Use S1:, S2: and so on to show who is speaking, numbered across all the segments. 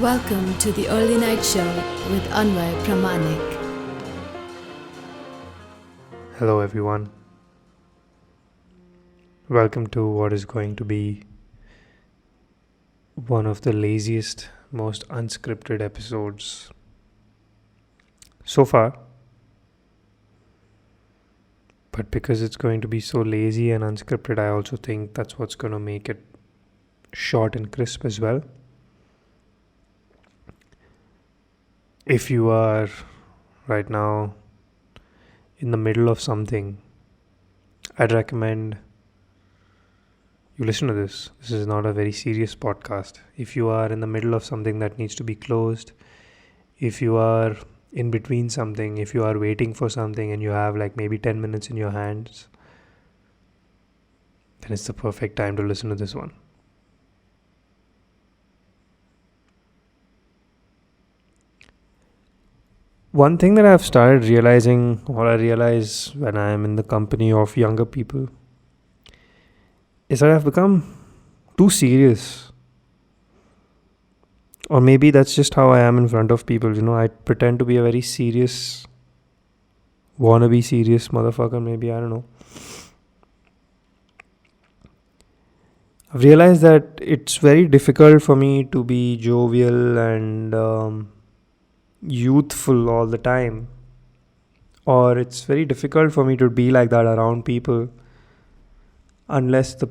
S1: Welcome to the Early Night Show with Anway Pramanik.
S2: Hello, everyone. Welcome to what is going to be one of the laziest, most unscripted episodes so far. But because it's going to be so lazy and unscripted, I also think that's what's going to make it short and crisp as well. If you are right now in the middle of something, I'd recommend you listen to this. This is not a very serious podcast. If you are in the middle of something that needs to be closed, if you are in between something, if you are waiting for something and you have like maybe 10 minutes in your hands, then it's the perfect time to listen to this one. One thing that I've started realizing, or I realize when I am in the company of younger people, is that I've become too serious. Or maybe that's just how I am in front of people. I pretend to be a very serious, wannabe serious motherfucker, maybe, I don't know. I've realized that it's very difficult for me to be jovial and youthful all the time. Or it's very difficult for me to be like that around people unless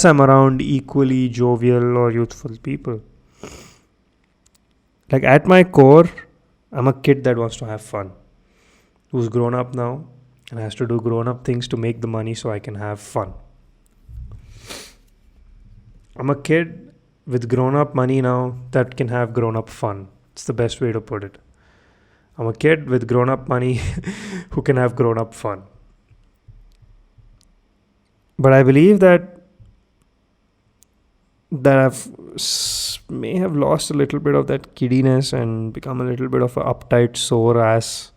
S2: I'm around equally jovial or youthful people. Like at my core, I'm a kid that wants to have fun, who's grown up now and has to do grown up things to make the money so I can have fun. I'm a kid with grown up money now that can have grown up fun. It's the best way to put it. I'm a kid with grown up money who can have grown up fun. But I believe that may have lost a little bit of that kiddiness and become a little bit of an uptight, sore ass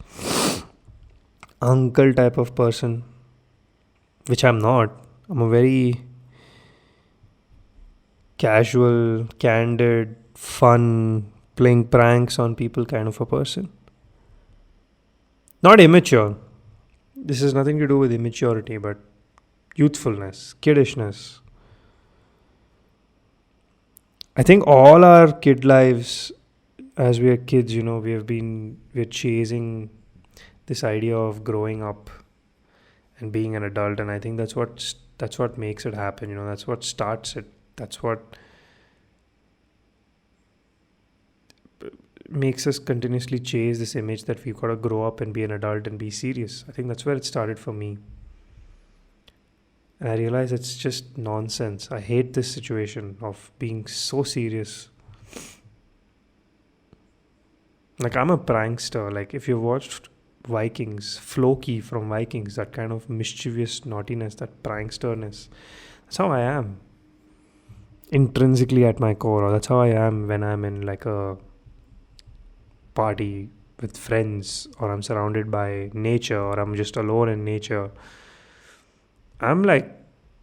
S2: uncle type of person, which I'm not. I'm a very casual, candid, fun, playing pranks on people kind of a person. Not immature. This has nothing to do with immaturity, but youthfulness, kiddishness. I think all our kid lives, as we are kids, we're chasing this idea of growing up and being an adult, and I think that's what makes it happen. That's what starts it. That's what makes us continuously chase this image that we've got to grow up and be an adult and be serious. I think that's where it started for me. And I realize it's just nonsense. I hate this situation of being so serious. Like, I'm a prankster. Like, if you've watched Vikings, Floki from Vikings, that kind of mischievous naughtiness, that pranksterness, that's how I am. Intrinsically at my core, or that's how I am when I'm in like a party with friends, or I'm surrounded by nature, or I'm just alone in nature. I'm like,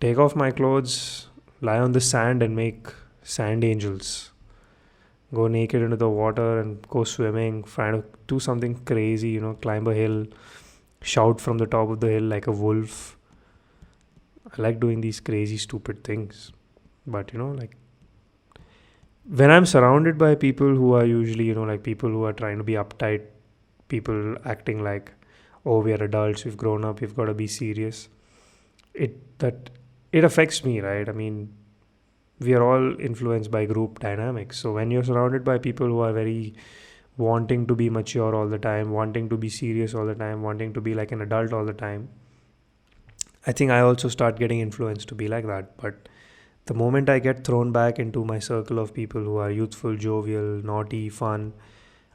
S2: take off my clothes, lie on the sand and make sand angels. Go naked into the water and go swimming, try to do something crazy, climb a hill, shout from the top of the hill like a wolf. I like doing these crazy, stupid things. But, like, when I'm surrounded by people who are usually, like people who are trying to be uptight, people acting like, oh, we are adults, we've grown up, we've got to be serious. It affects me, right? I mean, we are all influenced by group dynamics. So when you're surrounded by people who are very wanting to be mature all the time, wanting to be serious all the time, wanting to be like an adult all the time, I think I also start getting influenced to be like that. But the moment I get thrown back into my circle of people who are youthful, jovial, naughty, fun,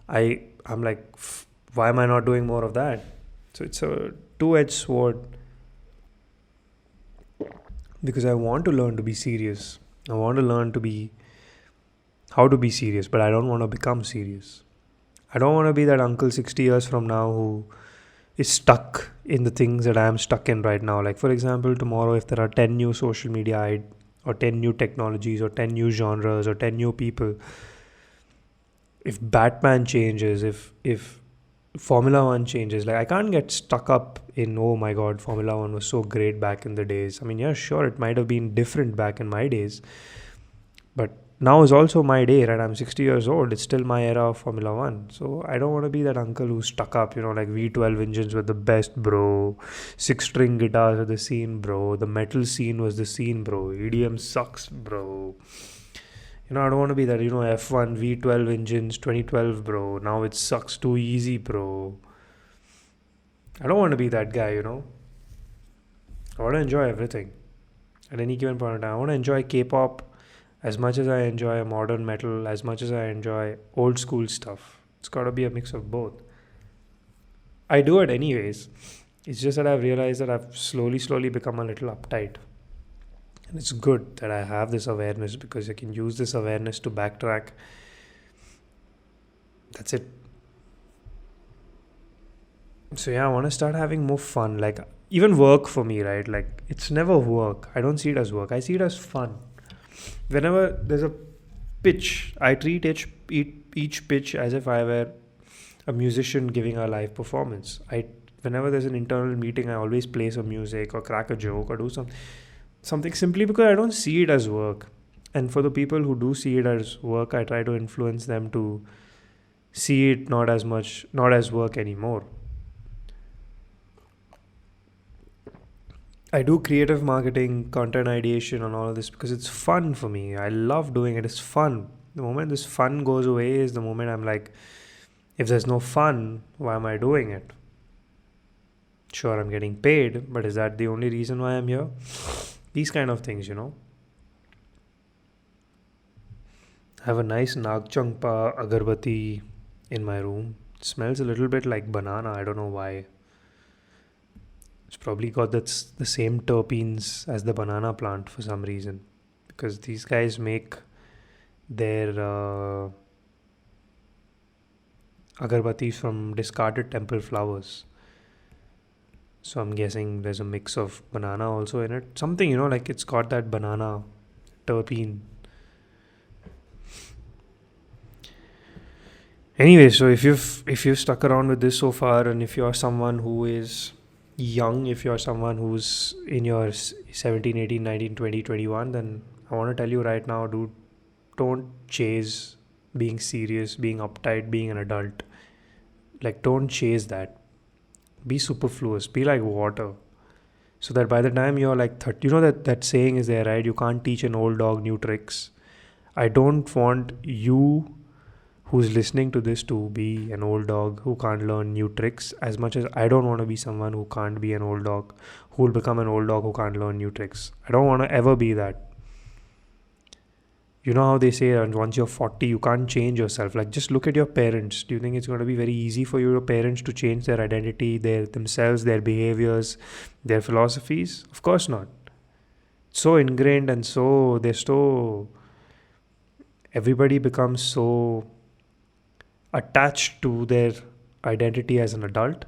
S2: I'm like, why am I not doing more of that? So it's a two-edged sword. Because I want to learn to be serious. I want to learn how to be serious, but I don't want to become serious. I don't want to be that uncle 60 years from now who is stuck in the things that I am stuck in right now. Like, for example, tomorrow, if there are 10 new social media or 10 new technologies or 10 new genres or 10 new people. If Batman changes, if Formula One changes, like I can't get stuck up in, oh my god, Formula One was so great back in the days. I mean, yeah, sure, it might have been different back in my days, but now is also my day, right? I'm 60 years old. It's still my era of Formula One. So I don't want to be that uncle who's stuck up, like V12 engines were the best, bro. 6 string guitars are the scene, bro. The metal scene was the scene, bro. EDM sucks, bro. I don't want to be that, F1 V12 engines 2012, bro. Now it sucks too easy, bro. I don't want to be that guy. I want to enjoy everything at any given point in time. I want to enjoy K-pop as much as I enjoy modern metal, as much as I enjoy old school stuff. It's got to be a mix of both. I do it anyways. It's just that I've realized that I've slowly become a little uptight. And it's good that I have this awareness, because I can use this awareness to backtrack. That's it. So yeah, I want to start having more fun. Like even work for me, right? Like it's never work. I don't see it as work. I see it as fun. Whenever there's a pitch, I treat each pitch as if I were a musician giving a live performance. Whenever there's an internal meeting, I always play some music or crack a joke or do something simply because I don't see it as work. And for the people who do see it as work, I try to influence them to see it not as work anymore. I do creative marketing, content ideation, and all of this because it's fun for me. I love doing it. It's fun. The moment this fun goes away is the moment I'm like, if there's no fun, why am I doing it? Sure, I'm getting paid, but is that the only reason why I'm here? These kind of things, I have a nice Nagchangpa agarbatti in my room. It smells a little bit like banana. I don't know why. It's probably got the same terpenes as the banana plant for some reason, because these guys make their agarbattis from discarded temple flowers. So I'm guessing there's a mix of banana also in it. Something, like it's got that banana terpene. Anyway, so if you've stuck around with this so far, and if you're someone who is young, if you're someone who's in your 17, 18, 19, 20, 21, then I want to tell you right now, dude, don't chase being serious, being uptight, being an adult. Like, don't chase that. Be superfluous. Be like water. So that by the time you're like 30, that saying is there, right? You can't teach an old dog new tricks. I don't want you who's listening to this to be an old dog who can't learn new tricks, as much as I don't want to be someone who can't be an old dog, who will become an old dog who can't learn new tricks. I don't want to ever be that. You know how they say once you're 40, you can't change yourself. Like, just look at your parents. Do you think it's going to be very easy for your parents to change their identity, themselves, their behaviors, their philosophies? Of course not. So ingrained and everybody becomes so attached to their identity as an adult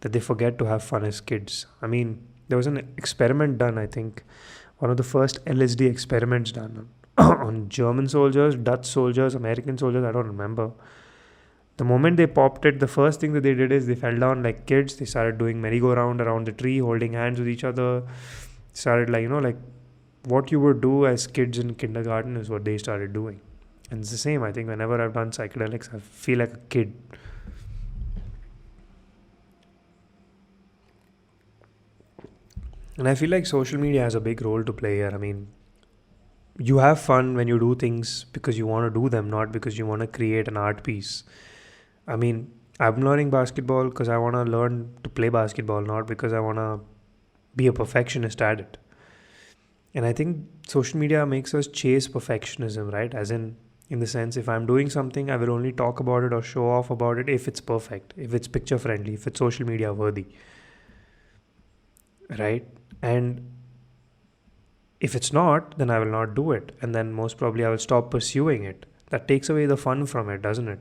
S2: that they forget to have fun as kids. I mean, there was an experiment done, I think, one of the first LSD experiments done on German soldiers, Dutch soldiers, American soldiers, I don't remember. The moment they popped it, the first thing that they did is they fell down like kids. They started doing merry-go-round around the tree, holding hands with each other. Started like what you would do as kids in kindergarten is what they started doing. And it's the same. I think whenever I've done psychedelics, I feel like a kid. And I feel like social media has a big role to play here. I mean, you have fun when you do things because you want to do them, not because you want to create an art piece. I mean, I'm learning basketball because I want to learn to play basketball, not because I want to be a perfectionist at it. And I think social media makes us chase perfectionism, right? As in the sense, if I'm doing something, I will only talk about it or show off about it if it's perfect, if it's picture friendly, if it's social media worthy, right? And if it's not, then I will not do it. And then most probably I will stop pursuing it. That takes away the fun from it, doesn't it?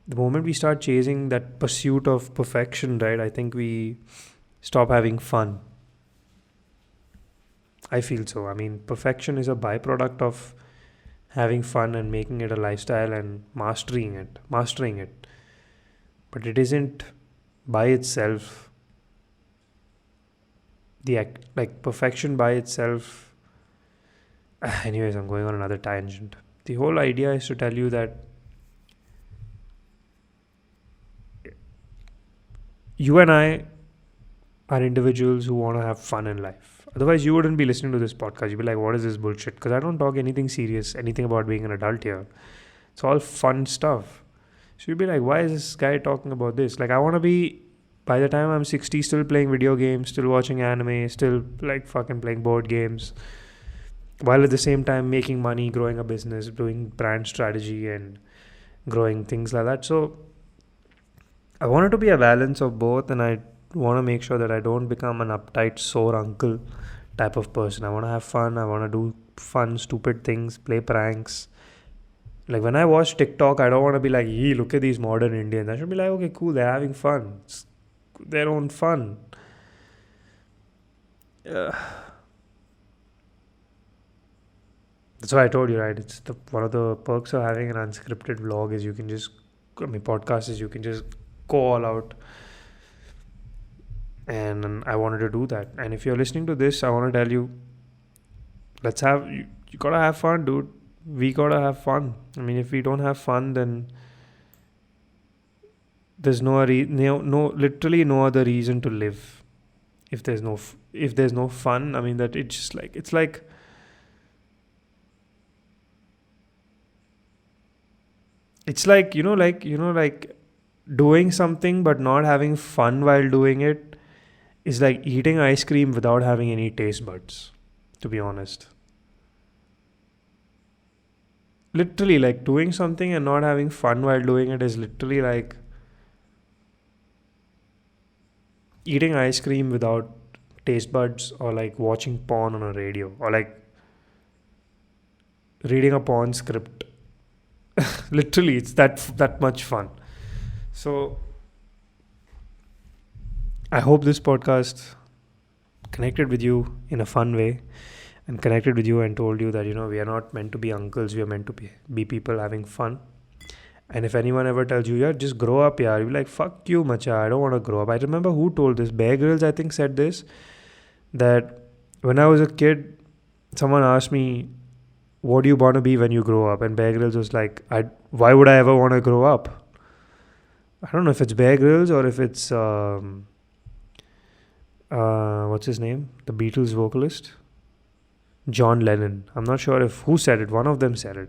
S2: The moment we start chasing that pursuit of perfection, right, I think we stop having fun. I feel so. I mean, perfection is a byproduct of having fun and making it a lifestyle and mastering it. But it isn't by itself the act, like perfection by itself. Anyways, I'm going on another tangent. The whole idea is to tell you that you and I are individuals who want to have fun in life. Otherwise, you wouldn't be listening to this podcast. You'd be like, what is this bullshit? Because I don't talk anything serious, anything about being an adult here. It's all fun stuff. So you'd be like, why is this guy talking about this? Like, I want to be, by the time I'm 60, still playing video games, still watching anime, still like fucking playing board games, while at the same time making money, growing a business, doing brand strategy, and growing things like that. So I want it to be a balance of both, and I want to make sure that I don't become an uptight, sore uncle type of person. I want to have fun. I want to do fun, stupid things, play pranks. Like when I watch TikTok, I don't want to be like, "Yee, look at these modern Indians." I should be like, "Okay, cool. They're having fun. It's their own fun." Uh, that's why I told you, right? It's one of the perks of having an unscripted vlog is you can just, podcast is you can just go all out. And I wanted to do that. And if you're listening to this, I want to tell you, you gotta have fun, dude. We gotta have fun. I mean, if we don't have fun, then there's literally no other reason to live. If there's no fun, I mean that it's just like like doing something but not having fun while doing it is like eating ice cream without having any taste buds, to be honest. Literally, like doing something and not having fun while doing it is literally like eating ice cream without taste buds, or like watching porn on a radio, or like reading a porn script. Literally, it's that much fun. So I hope this podcast connected with you in a fun way, and connected with you and told you that, we are not meant to be uncles. We are meant to be people having fun. And if anyone ever tells you, yeah, just grow up, yeah, you'll be like, fuck you, macha, I don't want to grow up. I remember who told this. Bear Grylls, I think, said this, that when I was a kid, someone asked me, what do you want to be when you grow up? And Bear Grylls was like, why would I ever want to grow up? I don't know if it's Bear Grylls or if it's, what's his name? The Beatles vocalist? John Lennon. I'm not sure who said it. One of them said it.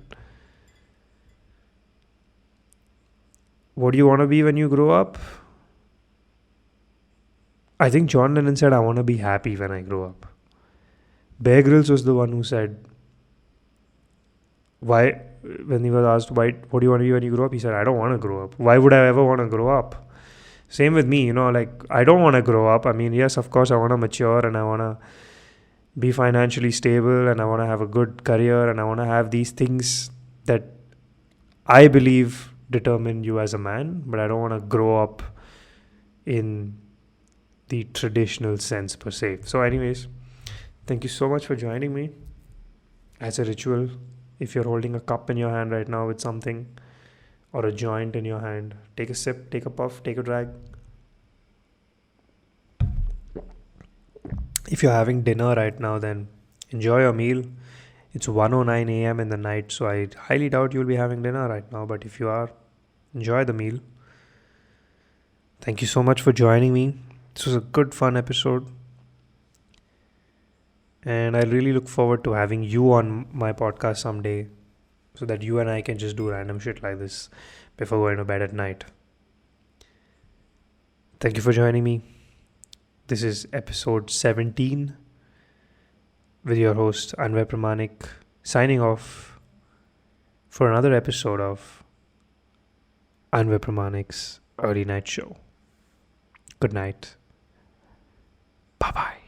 S2: What do you want to be when you grow up? I think John Lennon said, I want to be happy when I grow up. Bear Grylls was the one who said, why, when he was asked, what do you want to be when you grow up? He said, I don't want to grow up. Why would I ever want to grow up? Same with me, like I don't want to grow up. I mean, yes, of course, I want to mature and I want to be financially stable and I want to have a good career and I want to have these things that I believe determine you as a man, but I don't want to grow up in the traditional sense per se. So anyways, thank you so much for joining me. As a ritual, if you're holding a cup in your hand right now with something, or a joint in your hand, take a sip, take a puff, take a drag. If you're having dinner right now, then enjoy your meal. It's 1:09 a.m. in the night, so I highly doubt you'll be having dinner right now. But if you are, enjoy the meal. Thank you so much for joining me. This was a good, fun episode. And I really look forward to having you on my podcast someday, so that you and I can just do random shit like this before going to bed at night. Thank you for joining me. This is episode 17 with your host Anway Pramanik, signing off for another episode of Anway Pramanik's Early Night Show. Good night. Bye-bye.